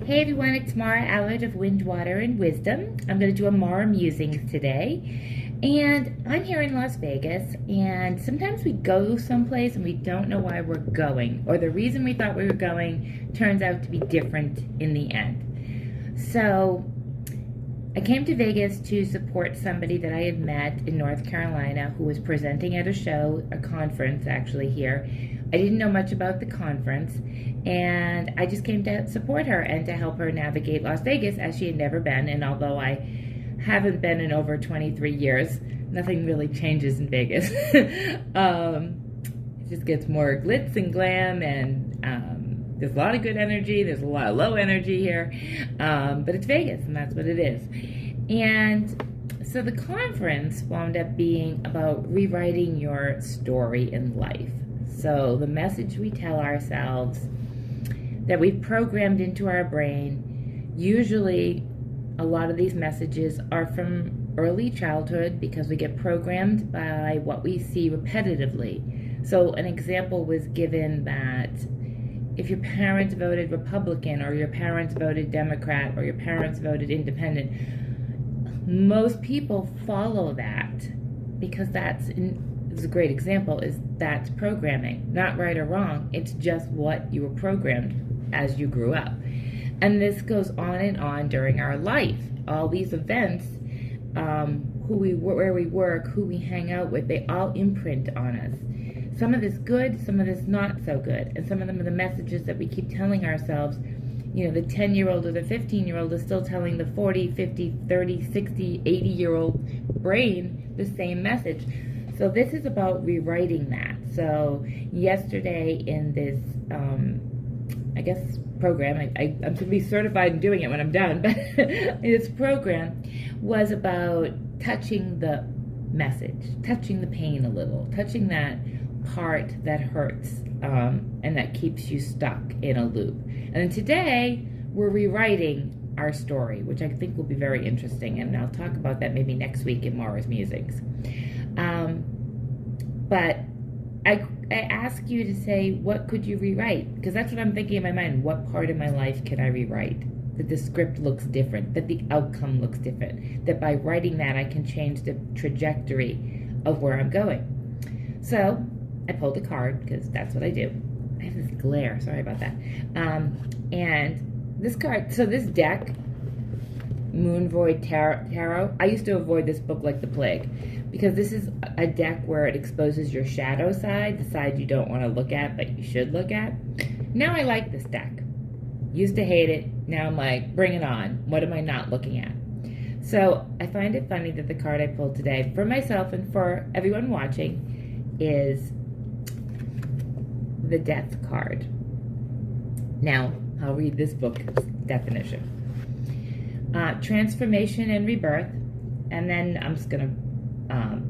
Hey everyone, it's Maura Allard of Wind, Water, and Wisdom. I'm going to do a Maura Musings today. And I'm here in Las Vegas, and sometimes we go someplace and we don't know why we're going, or the reason we thought we were going turns out to be different in the end. So I came to Vegas to support somebody that I had met in North Carolina who was presenting at a conference actually here. I didn't know much about the conference, and I just came to support her and to help her navigate Las Vegas as she had never been. And although I haven't been in over 23 years, nothing really changes in Vegas. It just gets more glitz and glam, and there's a lot of good energy, there's a lot of low energy here, but it's Vegas, and that's what it is. And so the conference wound up being about rewriting your story in life. So the message we tell ourselves that we've programmed into our brain, usually a lot of these messages are from early childhood because we get programmed by what we see repetitively. So an example was given that if your parents voted Republican, or your parents voted Democrat, or your parents voted Independent, most people follow that because it's a great example, is that's programming. Not right or wrong, it's just what you were programmed as you grew up. And this goes on and on during our life. All these events, where we work, who we hang out with, they all imprint on us. Some of this good, some of this not so good. And some of them are the messages that we keep telling ourselves. You know, the 10-year-old or the 15-year-old is still telling the 40, 50, 30, 60, 80-year-old brain the same message. So this is about rewriting that. So yesterday in this, program, I'm going to be certified in doing it when I'm done, but this program was about touching the message, touching the pain a little, touching that part that hurts, and that keeps you stuck in a loop. And then today, we're rewriting our story, which I think will be very interesting, and I'll talk about that maybe next week in Maura's Musings. But I ask you to say, what could you rewrite? Because that's what I'm thinking in my mind. What part of my life can I rewrite? That the script looks different, that the outcome looks different, that by writing that I can change the trajectory of where I'm going. So I pulled a card, because that's what I do. I have this glare, sorry about that. And this card, so this deck, Moon Void Tarot, I used to avoid this book like the plague, because this is a deck where it exposes your shadow side, the side you don't want to look at but you should look at. Now I like this deck. Used to hate it, now I'm like, bring it on. What am I not looking at? So I find it funny that the card I pulled today, for myself and for everyone watching, is the Death card. Now, I'll read this book's definition. Transformation and rebirth, and then I'm just going to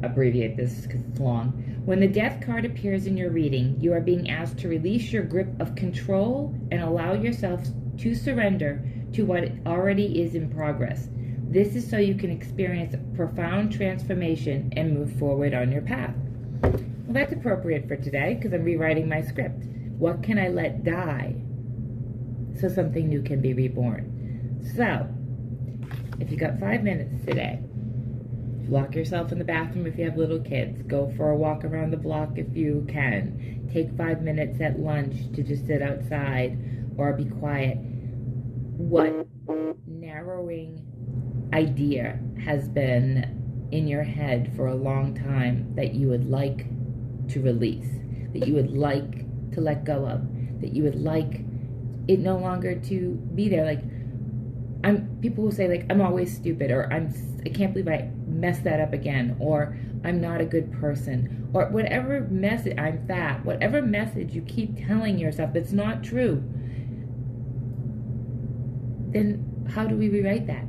abbreviate this because it's long. When the Death card appears in your reading, you are being asked to release your grip of control and allow yourself to surrender to what already is in progress. This is so you can experience profound transformation and move forward on your path. Well, that's appropriate for today because I'm rewriting my script. What can I let die so something new can be reborn? So, if you got 5 minutes today, lock yourself in the bathroom if you have little kids. Go for a walk around the block if you can. Take 5 minutes at lunch to just sit outside or be quiet. What narrowing idea has been in your head for a long time that you would like to release, that you would like to let go of, that you would like it no longer to be there? Like, people will say, like, I'm always stupid, or I can't believe I messed that up again, or I'm not a good person, or whatever message, I'm fat, whatever message you keep telling yourself that's not true, then how do we rewrite that?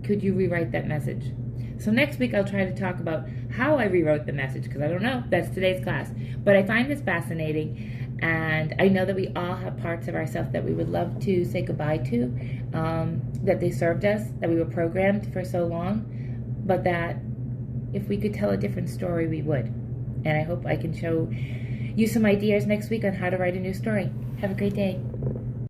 Could you rewrite that message? So next week I'll try to talk about how I rewrote the message, because I don't know, that's today's class. But I find this fascinating, and I know that we all have parts of ourselves that we would love to say goodbye to, that they served us, that we were programmed for so long, but that if we could tell a different story, we would. And I hope I can show you some ideas next week on how to write a new story. Have a great day.